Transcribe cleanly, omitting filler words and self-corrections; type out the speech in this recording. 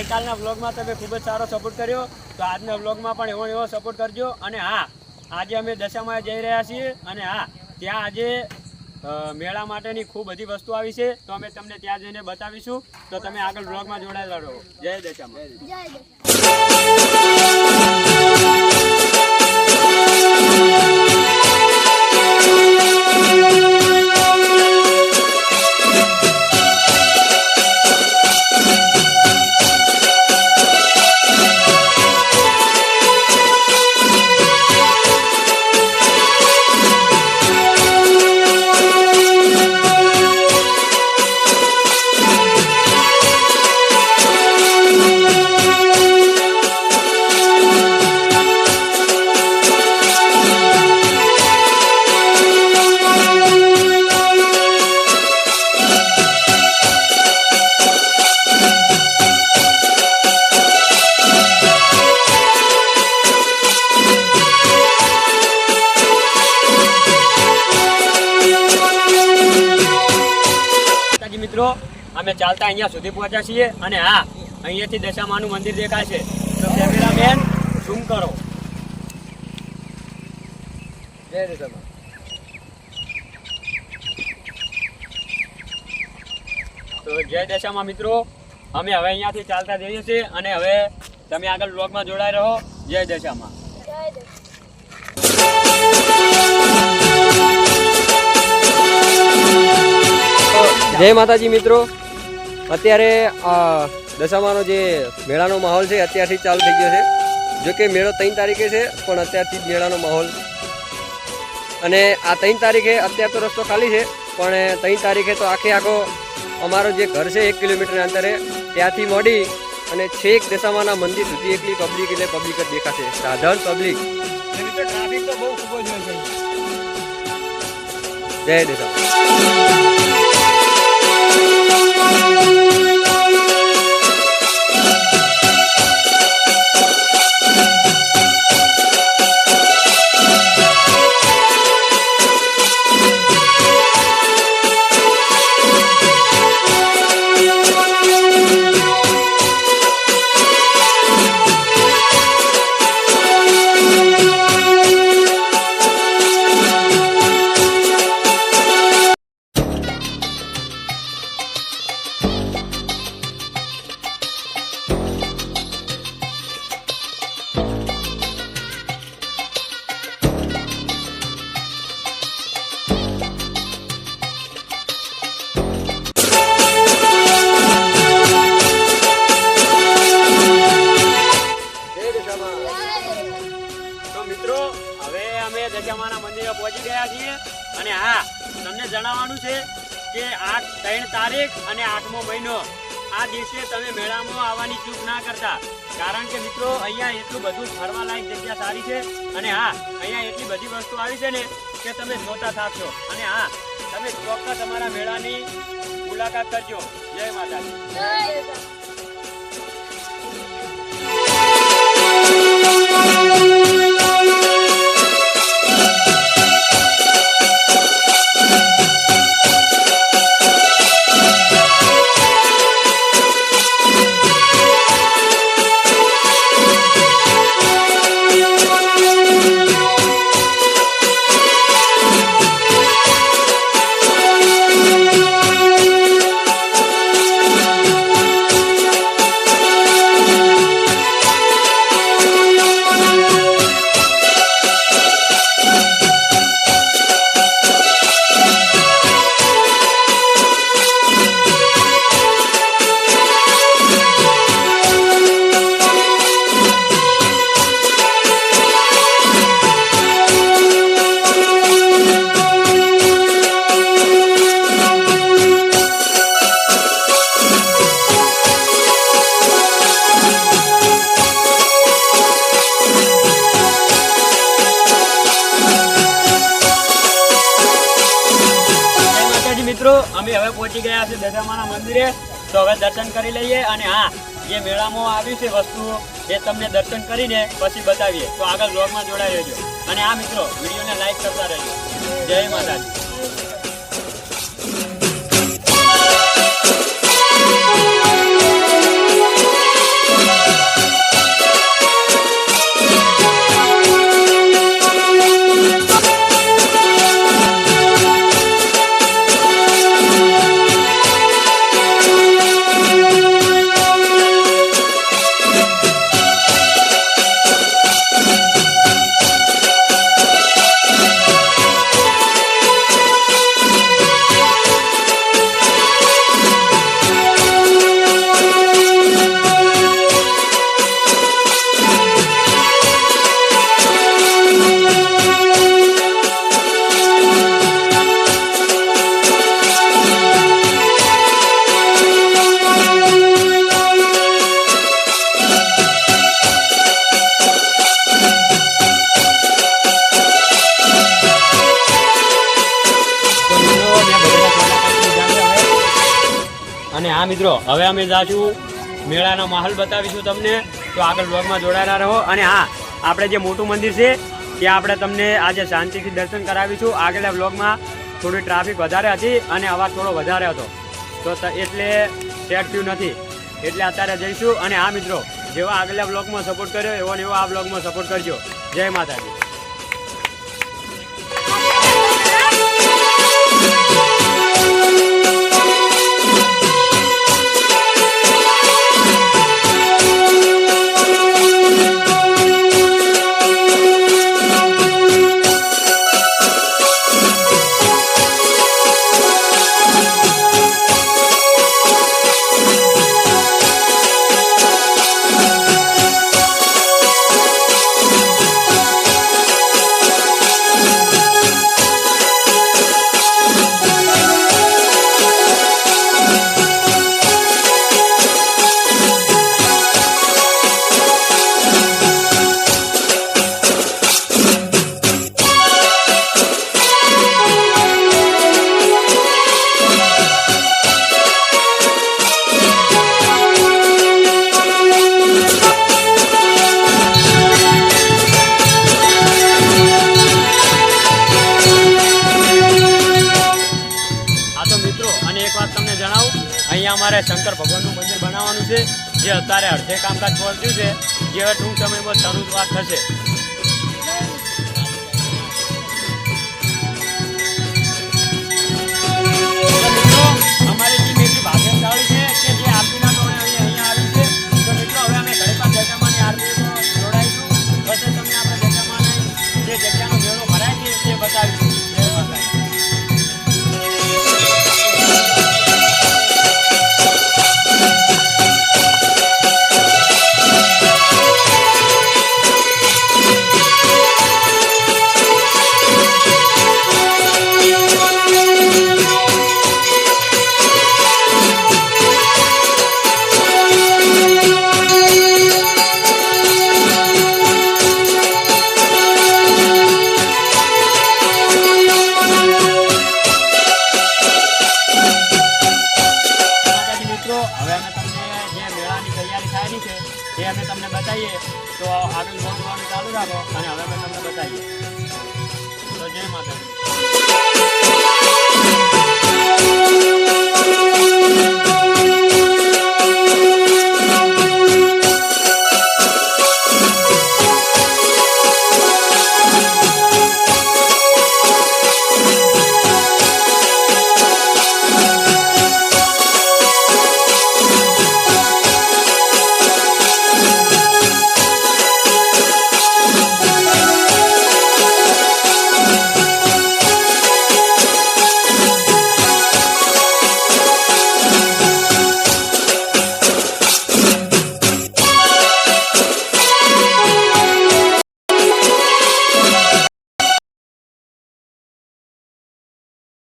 ગઈકાલના વ્લોગમાં તમે ખૂબ જ સારો સપોર્ટ કર્યો, તો આજના વ્લોગમાં પણ એવો સપોર્ટ કરજો. અને હા, આજે અમે દશામાં જઈ રહ્યા છીએ અને હા, ત્યાં આજે મેળા માટેની ખૂબ બધી વસ્તુ આવી છે, તો અમે તમને ત્યાં જઈને બતાવીશું. તો તમે આગળ વ્લોગમાં જોડાયેલા રહો. જય દશામાં. મિત્રો, અમે ચાલતા અહીંયા સુધી પહોંચ્યા છીએ અને હા, અહીંયાથી દશામાનું મંદિર દેખાય છે. તો કેમેરામેન ઝૂમ કરો. જય દશામાં. તો જય દશામાં મિત્રો, અમે હવે અહીંયાથી ચાલતા જઈએ છીએ અને હવે તમે આગળ વ્લોગમાં જોડાઈ રહો. જય દશામાં. જય માતાજી મિત્રો, અત્યારે દશામાનો જે મેળાનો માહોલ છે અત્યારથી ચાલુ થઈ ગયો છે. જો કે મેળો 3 તારીખે છે, પણ અત્યારથી જ મેળાનો માહોલ. અને આ 3 તારીખે અત્યારે તો રસ્તો ખાલી છે, પણ 3 તારીખે તો આખો અમારો જે ઘર છે 1 કિલોમીટરના અંતરે, ત્યાંથી મોડી અને છેક દશામાના મંદિર સુધી એકલી પબ્લિક એટલે પબ્લિક જ દેખાશે, સાધારણ પબ્લિક. ટ્રાફિક તો બહુ ખૂબ જ હોય છે. જય દશામાં. દશામાના મંદિરે પહોંચી ગયા છીએ અને હા, તમને જણાવવાનું છે કે 3 તારીખ અને 8મો મહિનો આ દિવસે તમે મેળામાં આવવાની ચૂક ના કરતા. કારણ કે મિત્રો, અહીંયા એટલું બધું ફરવા લાયક જગ્યા સારી છે અને હા, અહીંયા એટલી બધી વસ્તુ આવી છે ને કે તમે જોતા થાકશો. અને હા, તમે ચોક્કસ અમારા મેળાની મુલાકાત કરજો. જય માતાજી. મિત્રો, અમે હવે પહોંચી ગયા છે દશામાના મંદિરે. તો હવે દર્શન કરી લઈએ અને હા, જે મેળામાં આવ્યું છે વસ્તુ એ તમને દર્શન કરીને પછી બતાવીએ. તો આગળ વ્લોગમાં જોડાઈ રહેજો અને આ મિત્રો, વિડીયોને લાઈક કરતા રહેજો. જય માતાજી. હા મિત્રો, હવે અમે જાશું મેળાનો માહોલ બતાવીશું તમને, તો આગળ બ્લોગમાં જોડાયેલા રહો. અને હા, આપણે જે મોટું મંદિર છે ત્યાં આપણે તમને આજે શાંતિથી દર્શન કરાવીશું. આગળના બ્લોગમાં થોડી ટ્રાફિક વધારે હતી અને અવાજ થોડો વધારે હતો, તો એટલે સેટ થયું નથી, એટલે અત્યારે જઈશું. અને હા મિત્રો, જેવા આગલા બ્લોગમાં સપોર્ટ કર્યો એવો ને એવો આ બ્લોગમાં સપોર્ટ કરજો. જય માતાજી. અહીંયા અમારે શંકર ભગવાનનું મંદિર બનાવવાનું છે, જે અત્યારે અડધે કામકાજ પહોંચ્યું છે, જે ટૂંક સમયમાં શરૂઆત થશે. અમારી ટીમ એટલી ભાગ્યશાળી છે કે જે આરતીના ટોળે અહીંયા આવી છે. તો મિત્રો, હવે અમે ઘરે પાસે જગ્યામાંની આરતીમાં જોડાઈશું, પછી તમને આપણે જગ્યામાં જે જગ્યાનો મેળો ભરાય છે તે બતાવીશું. જય માતા. હવે અમે તમને જે મેળાની તૈયારી થયેલી છે તે અમે તમને બતાવીએ, તો આગળ જોવાનું ચાલુ રાખો અને હવે અમે તમને બતાવીએ. તો જય માતાજી.